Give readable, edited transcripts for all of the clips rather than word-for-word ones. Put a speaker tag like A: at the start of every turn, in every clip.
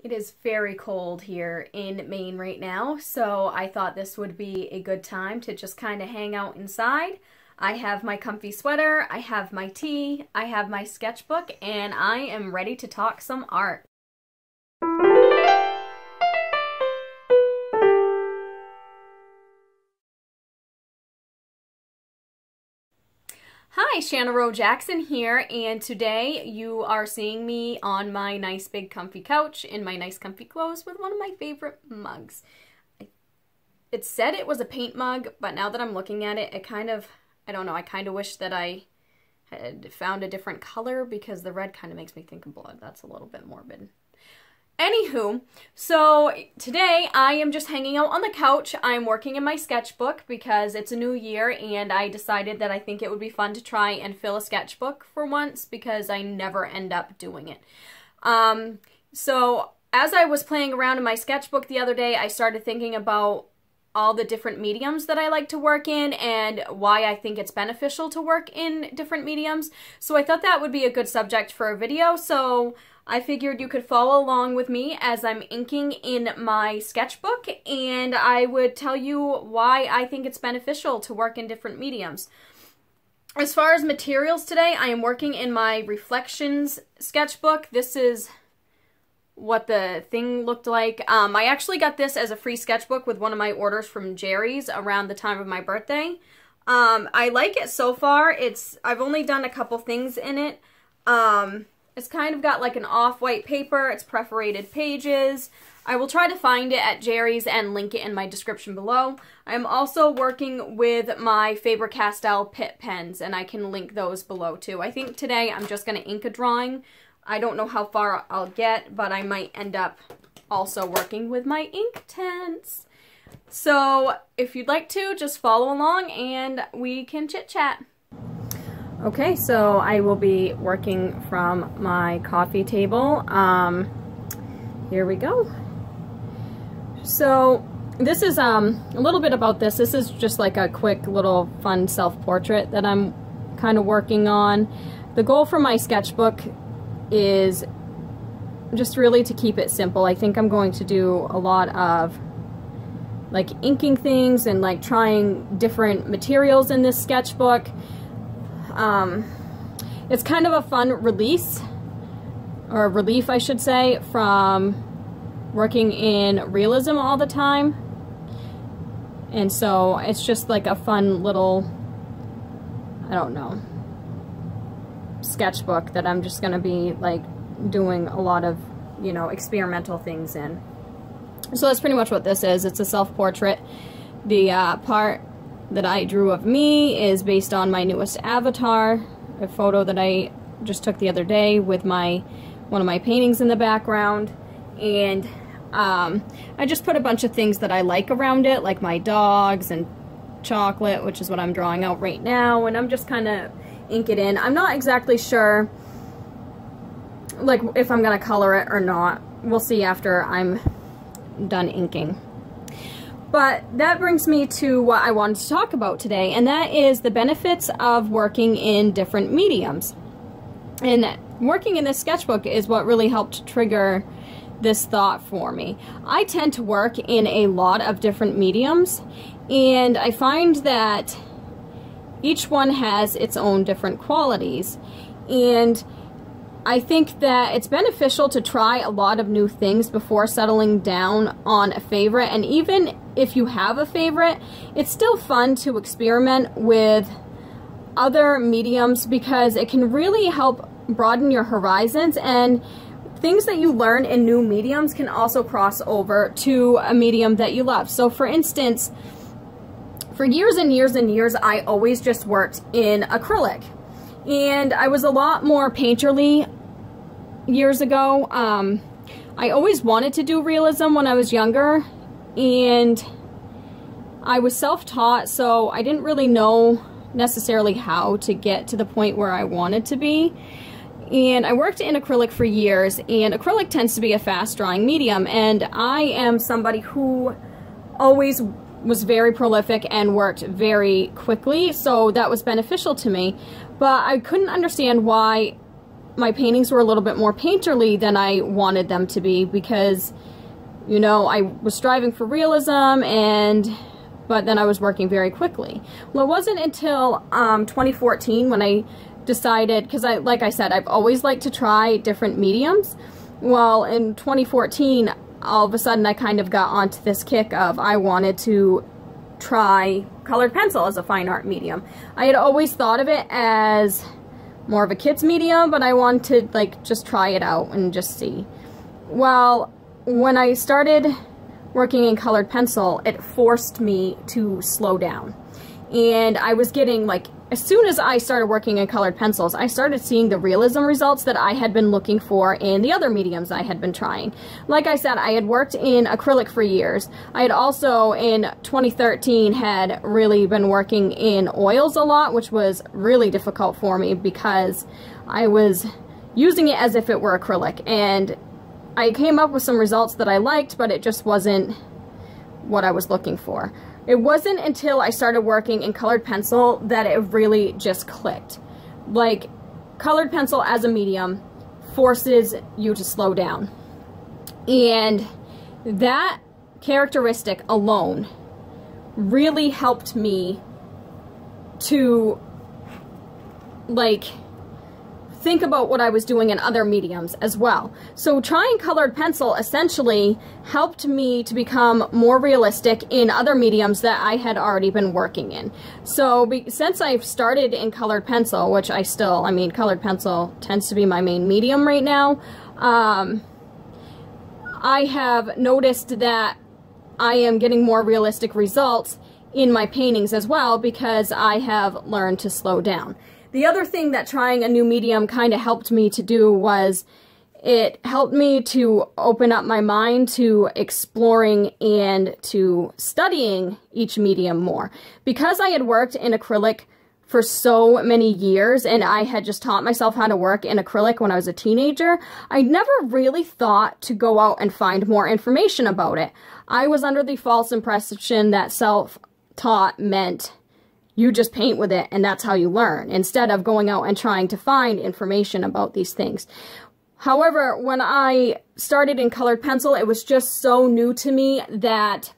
A: It is very cold here in Maine right now, so I thought this would be a good time to just kind of hang out inside. I have my comfy sweater, I have my tea, I have my sketchbook, and I am ready to talk some art. Hi, Shanna Rowe Jackson here, and today you are seeing me on my nice big comfy couch in my nice comfy clothes with one of my favorite mugs. It said it was a paint mug, but now that I'm looking at it, I don't know, I kind of wish that I had found a different color because the red kind of makes me think of blood. That's a little bit morbid. Anywho, so today I am just hanging out on the couch. I'm working in my sketchbook because it's a new year and I decided that I think it would be fun to try and fill a sketchbook for once because I never end up doing it. So as I was playing around in my sketchbook the other day, I started thinking about all the different mediums that I like to work in and why I think it's beneficial to work in different mediums. So I thought that would be a good subject for a video. So I figured you could follow along with me as I'm inking in my sketchbook, and I would tell you why I think it's beneficial to work in different mediums. As far as materials today, I am working in my Reflections sketchbook. This is what the thing looked like. I actually got this as a free sketchbook with one of my orders from Jerry's around the time of my birthday. I like it so far. I've only done a couple things in it. It's kind of got like an off-white paper. It's perforated pages. I will try to find it at Jerry's and link it in my description below. I'm also working with my Faber-Castell Pitt pens, and I can link those below too. I think today I'm just going to ink a drawing. I don't know how far I'll get, but I might end up also working with my Inktense. So if you'd like to, just follow along and we can chit-chat. Okay, so I will be working from my coffee table. Here we go. So this is a little bit about this. This is just like a quick little fun self-portrait that I'm kind of working on. The goal for my sketchbook is just really to keep it simple. I think I'm going to do a lot of like inking things and like trying different materials in this sketchbook. It's kind of a fun release, or relief I should say, from working in realism all the time. And so it's just like a fun little, I don't know, sketchbook that I'm just gonna be like doing a lot of, you know, experimental things in. So that's pretty much what this is. It's a self-portrait. The part that I drew of me is based on my newest avatar, a photo that I just took the other day with one of my paintings in the background. And I just put a bunch of things that I like around it, like my dogs and chocolate, which is what I'm drawing out right now, and I'm just kind of ink it in. I'm not exactly sure like if I'm gonna color it or not. We'll see after I'm done inking. But that brings me to what I wanted to talk about today, and that is the benefits of working in different mediums. And working in this sketchbook is what really helped trigger this thought for me. I tend to work in a lot of different mediums, and I find that each one has its own different qualities. And I think that it's beneficial to try a lot of new things before settling down on a favorite. And even if you have a favorite, it's still fun to experiment with other mediums because it can really help broaden your horizons, and things that you learn in new mediums can also cross over to a medium that you love. So for instance, for years and years and years, I always just worked in acrylic. And I was a lot more painterly years ago. I always wanted to do realism when I was younger, and I was self-taught, so I didn't really know necessarily how to get to the point where I wanted to be. And I worked in acrylic for years, and acrylic tends to be a fast-drying medium, and I am somebody who always was very prolific and worked very quickly, so that was beneficial to me. But I couldn't understand why my paintings were a little bit more painterly than I wanted them to be, because, you know, I was striving for realism, but then I was working very quickly. Well, it wasn't until 2014 when I decided, because like I said, I've always liked to try different mediums. Well, in 2014, all of a sudden I kind of got onto this kick of I wanted to try colored pencil as a fine art medium. I had always thought of it as more of a kid's medium, but I wanted to like just try it out and just see. Well, when I started working in colored pencil, it forced me to slow down. And I was getting, like, as soon as I started working in colored pencils, I started seeing the realism results that I had been looking for in the other mediums I had been trying. Like I said, I had worked in acrylic for years. I had also, in 2013, had really been working in oils a lot, which was really difficult for me because I was using it as if it were acrylic. And I came up with some results that I liked, but it just wasn't what I was looking for. It wasn't until I started working in colored pencil that it really just clicked. Like, colored pencil as a medium forces you to slow down. And that characteristic alone really helped me to, like, think about what I was doing in other mediums as well. So trying colored pencil essentially helped me to become more realistic in other mediums that I had already been working in. So since I've started in colored pencil, which I mean, colored pencil tends to be my main medium right now, I have noticed that I am getting more realistic results in my paintings as well because I have learned to slow down. The other thing that trying a new medium kind of helped me to do was it helped me to open up my mind to exploring and to studying each medium more. Because I had worked in acrylic for so many years and I had just taught myself how to work in acrylic when I was a teenager, I never really thought to go out and find more information about it. I was under the false impression that self-taught meant you just paint with it and that's how you learn, instead of going out and trying to find information about these things. However, when I started in colored pencil, it was just so new to me that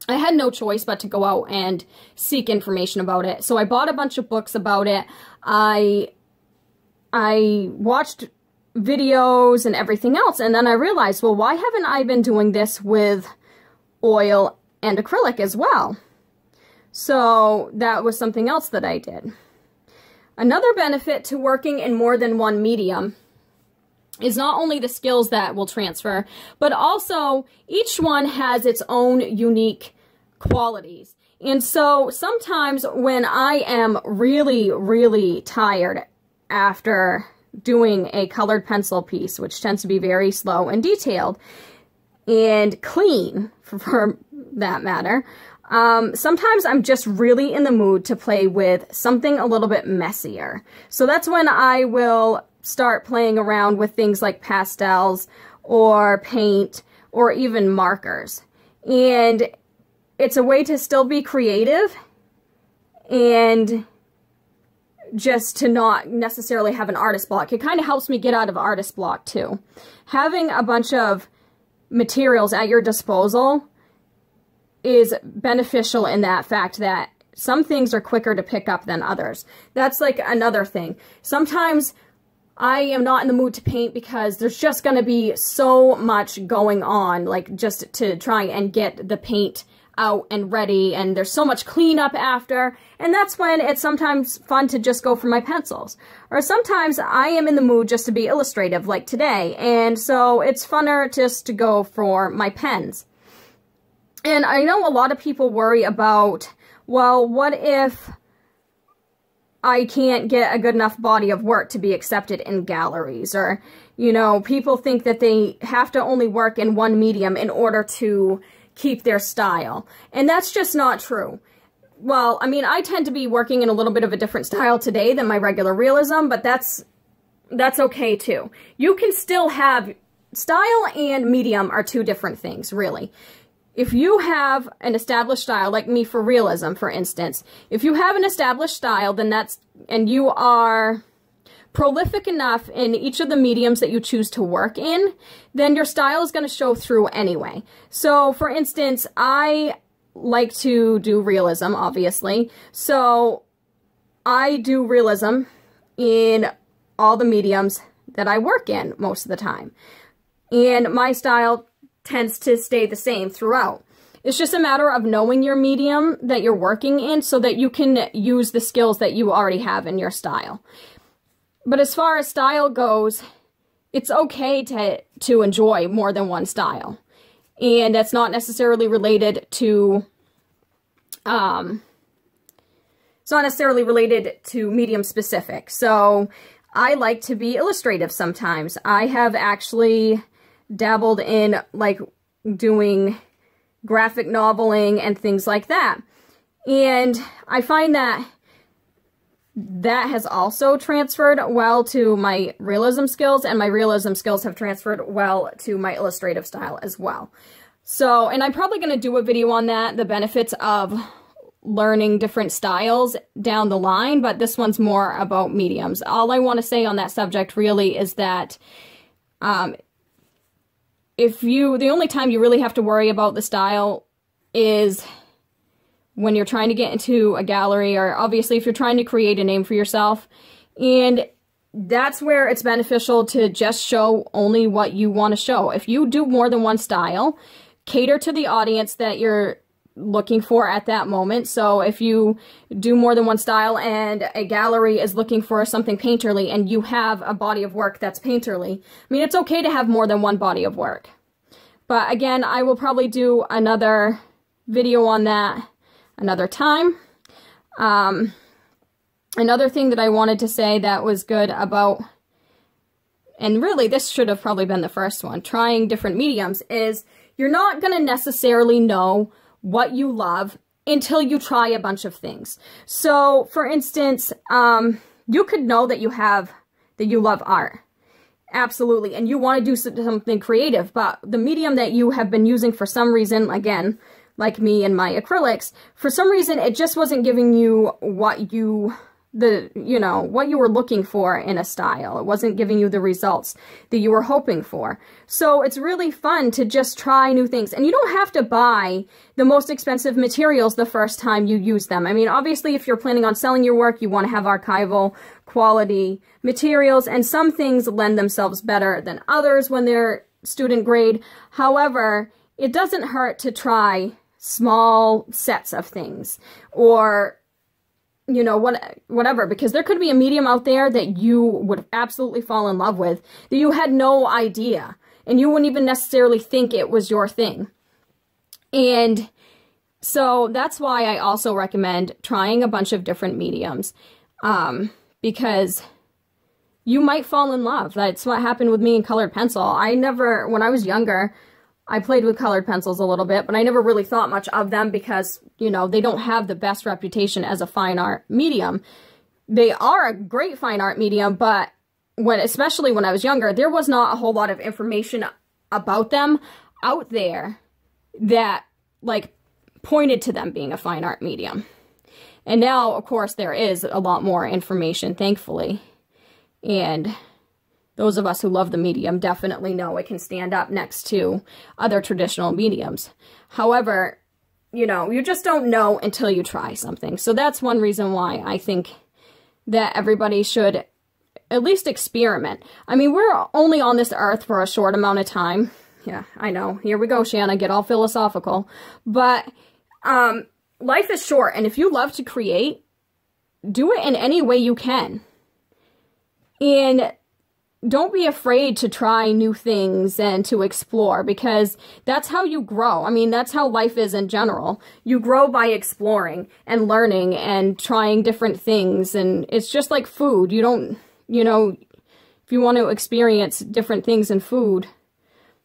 A: I had no choice but to go out and seek information about it. So I bought a bunch of books about it. I watched videos and everything else, and then I realized, well, why haven't I been doing this with oil and acrylic as well? So that was something else that I did. Another benefit to working in more than one medium is not only the skills that will transfer, but also each one has its own unique qualities. And so sometimes when I am really, really tired after doing a colored pencil piece, which tends to be very slow and detailed and clean for that matter, sometimes I'm just really in the mood to play with something a little bit messier. So that's when I will start playing around with things like pastels or paint or even markers. And it's a way to still be creative and just to not necessarily have an artist block. It kind of helps me get out of artist block too. Having a bunch of materials at your disposal is beneficial in that fact that some things are quicker to pick up than others. That's like another thing. Sometimes I am not in the mood to paint because there's just going to be so much going on, like just to try and get the paint out and ready, and there's so much cleanup after, and that's when it's sometimes fun to just go for my pencils. Or sometimes I am in the mood just to be illustrative, like today, and so it's funner just to go for my pens. And I know a lot of people worry about, well, what if I can't get a good enough body of work to be accepted in galleries? Or, you know, people think that they have to only work in one medium in order to keep their style. And that's just not true. Well, I mean, I tend to be working in a little bit of a different style today than my regular realism, but that's okay too. You can still have style and medium are two different things, really. If you have an established style, like me for realism, for instance, if you have an established style, then and you are prolific enough in each of the mediums that you choose to work in, then your style is going to show through anyway. So for instance, I like to do realism, obviously. So I do realism in all the mediums that I work in most of the time. And my style tends to stay the same throughout. It's just a matter of knowing your medium that you're working in so that you can use the skills that you already have in your style. But as far as style goes, it's okay to enjoy more than one style. And that's not necessarily related to, it's not necessarily related to medium specific. So I like to be illustrative sometimes. I have actually dabbled in like doing graphic noveling and things like that. And I find that that has also transferred well to my realism skills, and my realism skills have transferred well to my illustrative style as well. So, and I'm probably going to do a video on that, the benefits of learning different styles down the line, but this one's more about mediums. All I want to say on that subject really is that the only time you really have to worry about the style is when you're trying to get into a gallery, or obviously if you're trying to create a name for yourself. And that's where it's beneficial to just show only what you want to show. If you do more than one style, cater to the audience that you're looking for at that moment. So if you do more than one style and a gallery is looking for something painterly and you have a body of work that's painterly, I mean, it's okay to have more than one body of work. But again, I will probably do another video on that another time. Another thing that I wanted to say that was good about, and really this should have probably been the first one, trying different mediums, is you're not going to necessarily know what you love until you try a bunch of things. So for instance, you could know that you love art. Absolutely. And you want to do something creative, but the medium that you have been using for some reason, again, like me and my acrylics, for some reason it just wasn't giving you what you were looking for in a style. It wasn't giving you the results that you were hoping for. So it's really fun to just try new things. And you don't have to buy the most expensive materials the first time you use them. I mean, obviously, if you're planning on selling your work, you want to have archival quality materials, and some things lend themselves better than others when they're student grade. However, it doesn't hurt to try small sets of things, or whatever, because there could be a medium out there that you would absolutely fall in love with that you had no idea, and you wouldn't even necessarily think it was your thing. And so that's why I also recommend trying a bunch of different mediums, because you might fall in love. That's what happened with me in colored pencil. When I was younger, I played with colored pencils a little bit, but I never really thought much of them because, they don't have the best reputation as a fine art medium. They are a great fine art medium, but especially when I was younger, there was not a whole lot of information about them out there that, pointed to them being a fine art medium. And now, of course, there is a lot more information, thankfully. And those of us who love the medium definitely know it can stand up next to other traditional mediums. However, you just don't know until you try something. So that's one reason why I think that everybody should at least experiment. I mean, we're only on this earth for a short amount of time. Yeah, I know. Here we go, Shanna, get all philosophical. But life is short, and if you love to create, do it in any way you can. And don't be afraid to try new things and to explore, because that's how you grow. I mean, that's how life is in general. You grow by exploring and learning and trying different things. And it's just like food. You don't, if you want to experience different things in food,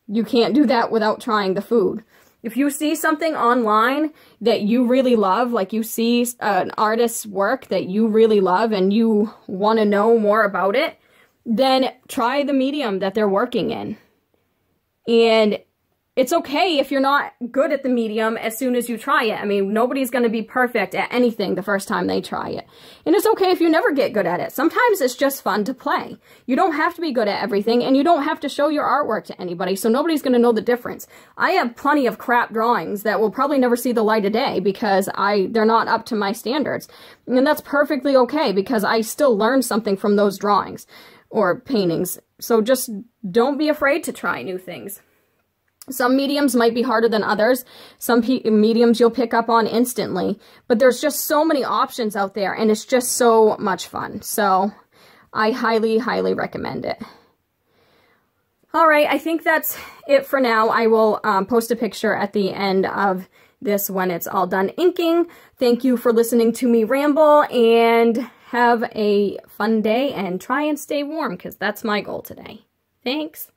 A: you can't do that without trying the food. If you see something online that you really love, like you see an artist's work that you really love and you want to know more about it, then try the medium that they're working in. And it's okay if you're not good at the medium as soon as you try it. I mean, nobody's going to be perfect at anything the first time they try it. And it's okay if you never get good at it. Sometimes it's just fun to play. You don't have to be good at everything, and you don't have to show your artwork to anybody, so nobody's going to know the difference. I have plenty of crap drawings that will probably never see the light of day because they're not up to my standards. And that's perfectly okay because I still learned something from those drawings or paintings. So just don't be afraid to try new things. Some mediums might be harder than others. Some mediums you'll pick up on instantly. But there's just so many options out there, and it's just so much fun. So I highly, highly recommend it. All right, I think that's it for now. I will post a picture at the end of this when it's all done inking. Thank you for listening to me ramble, and have a fun day, and try and stay warm because that's my goal today. Thanks.